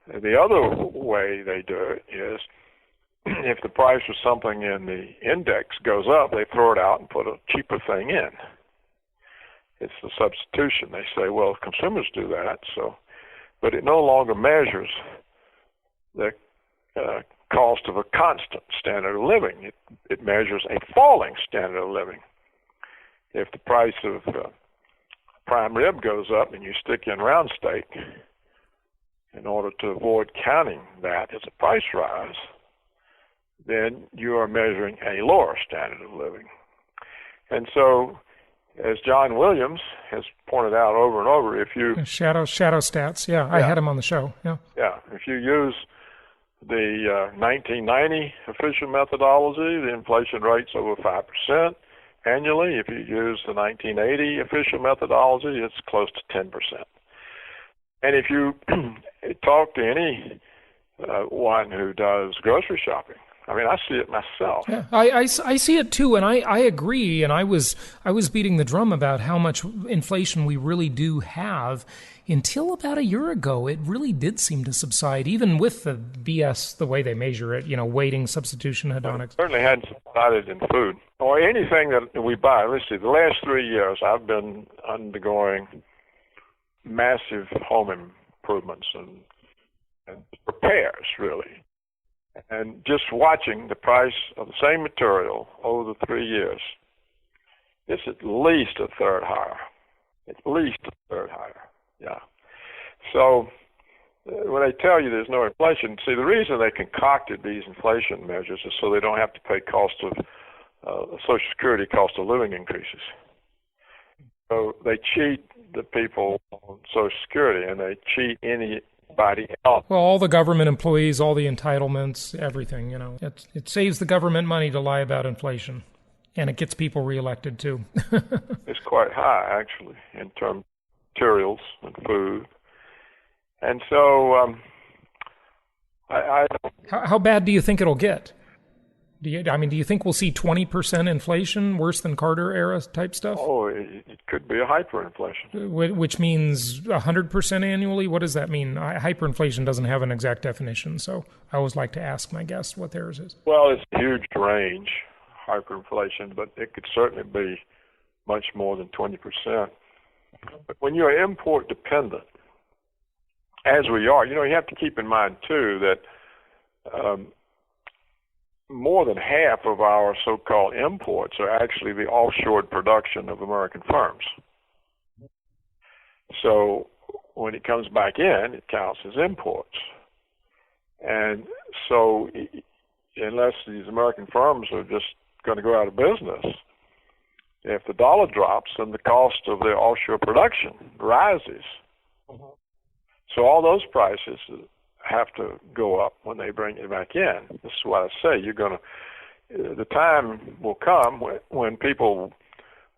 The other way they do it is if the price of something in the index goes up, they throw it out and put a cheaper thing in. It's the substitution. They say, well, consumers do that, so but it no longer measures the cost of a constant standard of living. It measures a falling standard of living. If the price of prime rib goes up and you stick in round steak, in order to avoid counting that as a price rise, then you are measuring a lower standard of living. And so, as John Williams has pointed out over and over, if you... Shadow stats, yeah. I had him on the show, yeah. Yeah, if you use the 1990 official methodology, the inflation rate's over 5% annually. If you use the 1980 official methodology, it's close to 10%. And if you talk to any one who does grocery shopping, I mean, I see it myself. Yeah, I see it too, and I agree. And I was beating the drum about how much inflation we really do have. Until about a year ago, it really did seem to subside, even with the BS, the way they measure it, weighting, substitution, hedonics. It certainly hadn't subsided in food or anything that we buy. Let's see, the last 3 years, I've been undergoing massive home improvements and repairs, really. And just watching the price of the same material over the 3 years, it's at least a third higher. At least a third higher, yeah. So when they tell you there's no inflation, see, the reason they concocted these inflation measures is so they don't have to pay cost of Social Security, cost of living increases. So they cheat the people on Social Security, and they cheat anybody else. Well, all the government employees, all the entitlements, everything, It saves the government money to lie about inflation, and it gets people reelected, too. It's quite high, actually, in terms of materials and food. And so How bad do you think it'll get? Do you think we'll see 20% inflation, worse than Carter era type stuff? Oh, it could be a hyperinflation. Which means 100% annually? What does that mean? Hyperinflation doesn't have an exact definition, so I always like to ask my guests what theirs is. Well, it's a huge range, hyperinflation, but it could certainly be much more than 20%. But when you're import dependent, as we are, you have to keep in mind, too, that more than half of our so-called imports are actually the offshored production of American firms. So when it comes back in, it counts as imports. And so unless these American firms are just going to go out of business, if the dollar drops, then the cost of their offshore production rises. Mm-hmm. So all those prices have to go up when they bring it back in. This is what I say. The time will come when people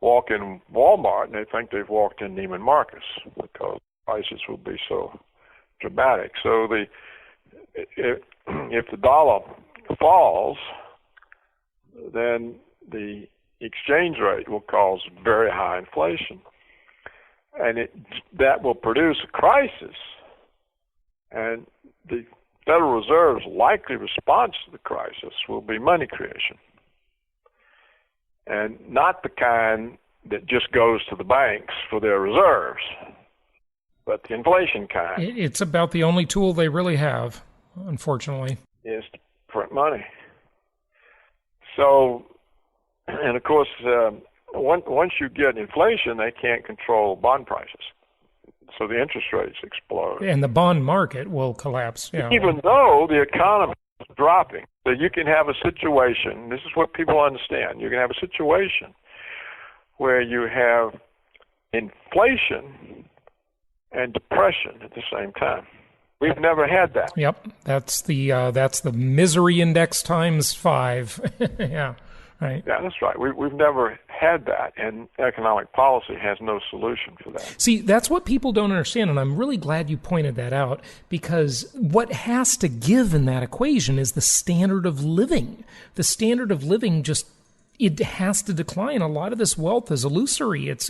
walk in Walmart and they think they've walked in Neiman Marcus because prices will be so dramatic. So if the dollar falls, then the exchange rate will cause very high inflation, and that will produce a crisis. And the Federal Reserve's likely response to the crisis will be money creation, and not the kind that just goes to the banks for their reserves, but the inflation kind. It's about the only tool they really have, unfortunately. Is to print money. So, and of course, once you get inflation, they can't control bond prices. So the interest rates explode. And the bond market will collapse. Yeah. Even though the economy is dropping. So you can have a situation, this is what people understand, you can have a situation where you have inflation and depression at the same time. We've never had that. Yep, that's the misery index times 5. Yeah. Right. Yeah, that's right. We've never had that, and economic policy has no solution for that. See, that's what people don't understand, and I'm really glad you pointed that out, because what has to give in that equation is the standard of living. The standard of living it has to decline. A lot of this wealth is illusory. It's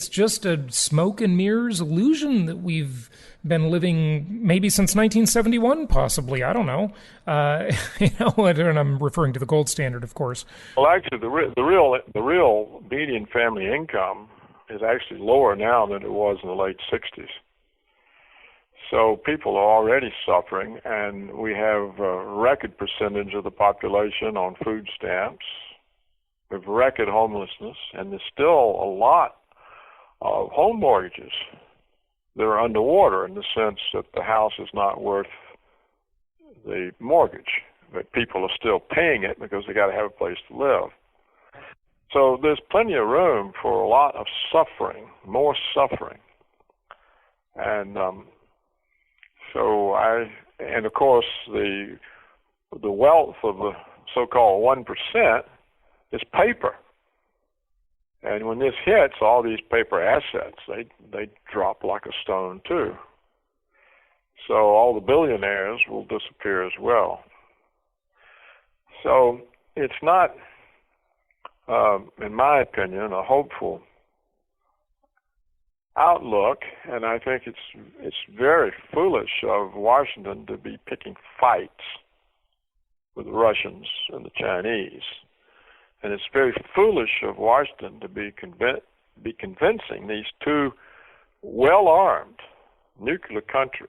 just a smoke and mirrors illusion that we've been living maybe since 1971, possibly. I don't know. And I'm referring to the gold standard, of course. Well, actually, the real median family income is actually lower now than it was in the late 60s. So people are already suffering, and we have a record percentage of the population on food stamps. We have record homelessness, and there's still a lot of home mortgages that are underwater in the sense that the house is not worth the mortgage, but people are still paying it because they got to have a place to live. So there's plenty of room for a lot of suffering, more suffering. And and of course the wealth of the so-called 1% is paper. And when this hits, all these paper assets, they drop like a stone too. So all the billionaires will disappear as well. So it's not, in my opinion, a hopeful outlook, and I think it's very foolish of Washington to be picking fights with the Russians and the Chinese. And it's very foolish of Washington to be convincing these two well-armed nuclear countries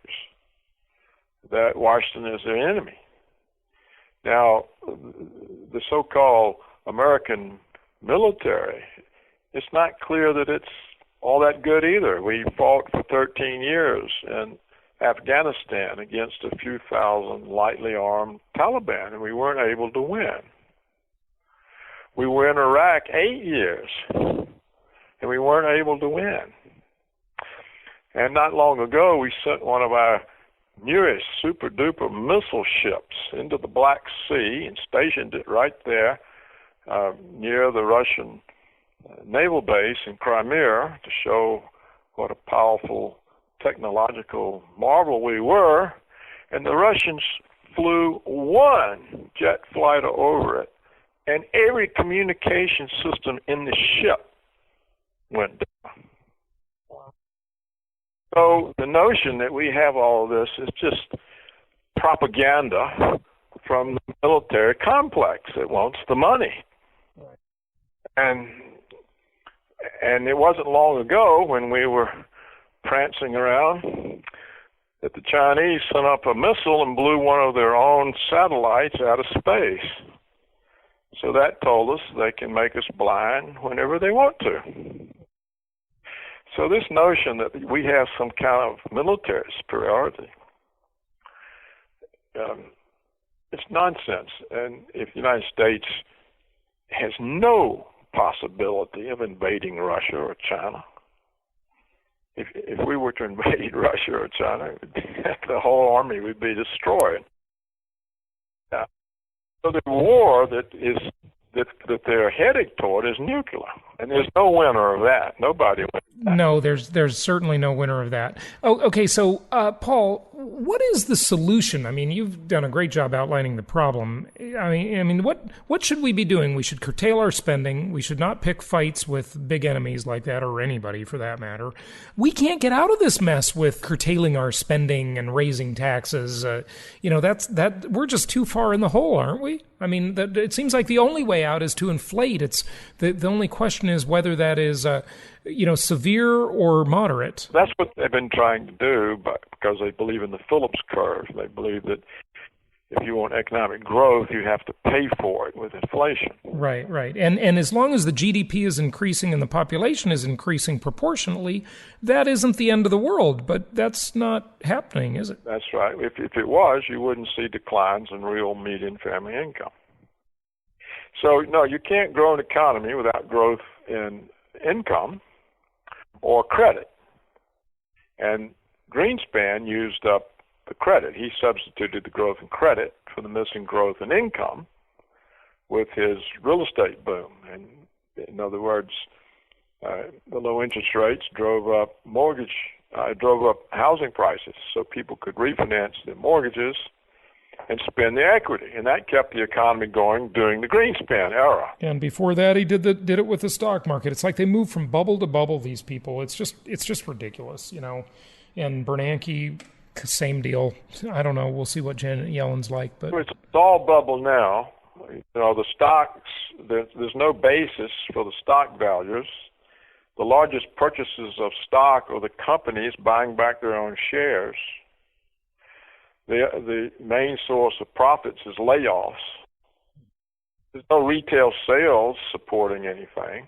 that Washington is their enemy. Now, the so-called American military, it's not clear that it's all that good either. We fought for 13 years in Afghanistan against a few thousand lightly armed Taliban, and we weren't able to win. We were in Iraq 8 years, and we weren't able to win. And not long ago, we sent one of our newest super-duper missile ships into the Black Sea and stationed it right there near the Russian naval base in Crimea to show what a powerful technological marvel we were. And the Russians flew one jet fighter over it, and every communication system in the ship went down. So the notion that we have all of this is just propaganda from the military complex that wants the money. And it wasn't long ago when we were prancing around that the Chinese sent up a missile and blew one of their own satellites out of space. So that told us they can make us blind whenever they want to. So this notion that we have some kind of military superiority, it's nonsense. And if the United States has no possibility of invading Russia or China, if we were to invade Russia or China, the whole army would be destroyed. So the war that they're headed toward is nuclear, and there's no winner of that. Nobody wins. No, there's certainly no winner of that. Oh, okay. So, Paul, what is the solution? I mean, you've done a great job outlining the problem. I mean, what should we be doing? We should curtail our spending. We should not pick fights with big enemies like that, or anybody for that matter. We can't get out of this mess with curtailing our spending and raising taxes. We're just too far in the hole, aren't we? I mean, it seems like the only way out is to inflate. It's the only question is whether that is severe or moderate. That's what they've been trying to do, but because they believe in the Phillips curve. They believe that if you want economic growth, you have to pay for it with inflation. Right. And as long as the GDP is increasing and the population is increasing proportionately, that isn't the end of the world. But that's not happening, is it? That's right. If it was, you wouldn't see declines in real median family income. So, no, you can't grow an economy without growth in income or credit. And Greenspan used up the credit. He substituted the growth in credit for the missing growth in income with his real estate boom. And in other words, the low interest rates drove up housing prices so people could refinance their mortgages and spend the equity, and that kept the economy going during the Greenspan era. And before that, he did it with the stock market. It's like they moved from bubble to bubble. These people, it's just ridiculous, And Bernanke, same deal. I don't know. We'll see what Janet Yellen's like, but it's all bubble now. The stocks. There's no basis for the stock values. The largest purchases of stock are the companies buying back their own shares the main source of profits is layoffs. There's no retail sales supporting anything.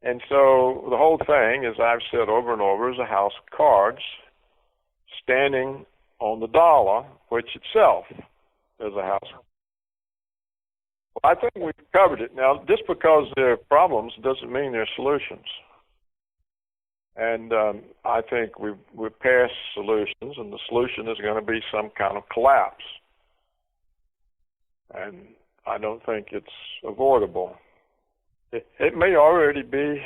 And so the whole thing, as I've said over and over, is a house of cards standing on the dollar, which itself is a house. Well, I think we've covered it. Now, just because there are problems doesn't mean there are solutions. And I think we've passed solutions, and the solution is going to be some kind of collapse. And I don't think it's avoidable. It may already be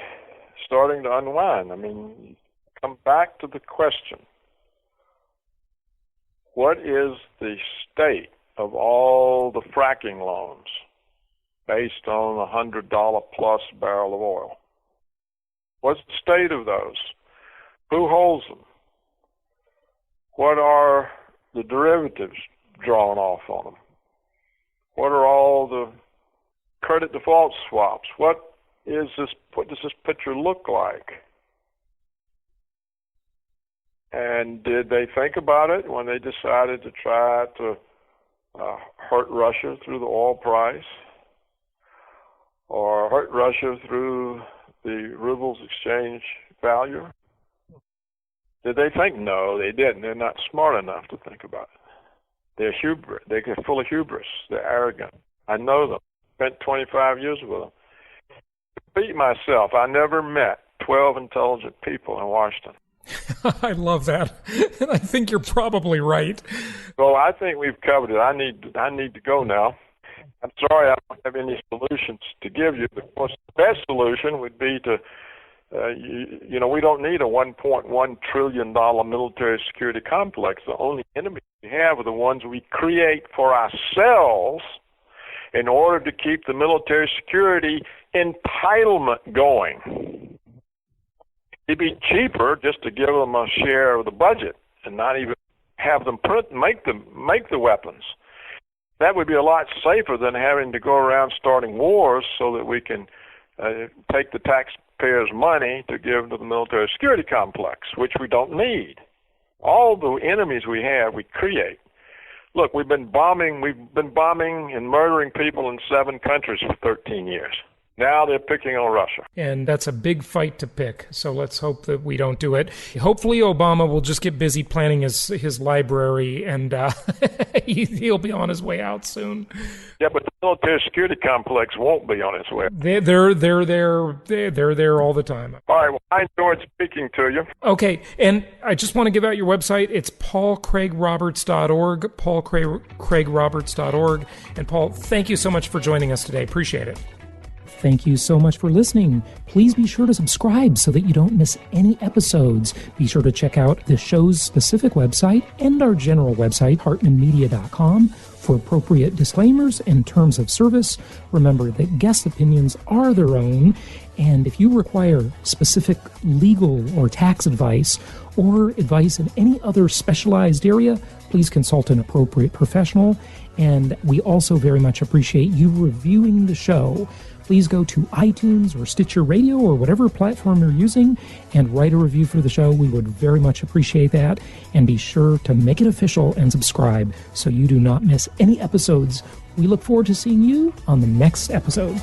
starting to unwind. I mean, come back to the question, what is the state of all the fracking loans based on a $100 plus barrel of oil? What's the state of those? Who holds them? What are the derivatives drawn off on them? What are all the credit default swaps? What does this picture look like? And did they think about it when they decided to try to hurt Russia through the oil price, or hurt Russia through the ruble's exchange value? Did they think? No, they didn't. They're not smart enough to think about it. They're hubris. They're full of hubris. They're arrogant. I know them. Spent 25 years with them. To beat myself, I never met 12 intelligent people in Washington. I love that. And I think you're probably right. Well, I think we've covered it. I need to go now. I'm sorry I don't have any solutions to give you. Of course, the best solution would be to, we don't need a $1.1 trillion military security complex. The only enemies we have are the ones we create for ourselves in order to keep the military security entitlement going. It'd be cheaper just to give them a share of the budget and not even have them make the weapons. That would be a lot safer than having to go around starting wars so that we can take the taxpayers' money to give to the military security complex, which we don't need. All the enemies we have, we create. Look, we've been bombing and murdering people in 7 countries for 13 years. Now they're picking on Russia. And that's a big fight to pick, so let's hope that we don't do it. Hopefully Obama will just get busy planning his library, and he'll be on his way out soon. Yeah, but the military security complex won't be on its way. They're there all the time. All right, well, I enjoyed speaking to you. Okay, and I just want to give out your website. It's paulcraigroberts.org, paulcraigroberts.org. And Paul, thank you so much for joining us today. Appreciate it. Thank you so much for listening. Please be sure to subscribe so that you don't miss any episodes. Be sure to check out the show's specific website and our general website, hartmanmedia.com, for appropriate disclaimers and terms of service. Remember that guest opinions are their own, and if you require specific legal or tax advice or advice in any other specialized area, please consult an appropriate professional. And we also very much appreciate you reviewing the show. Please go to iTunes or Stitcher Radio or whatever platform you're using and write a review for the show. We would very much appreciate that. And be sure to make it official and subscribe so you do not miss any episodes. We look forward to seeing you on the next episode.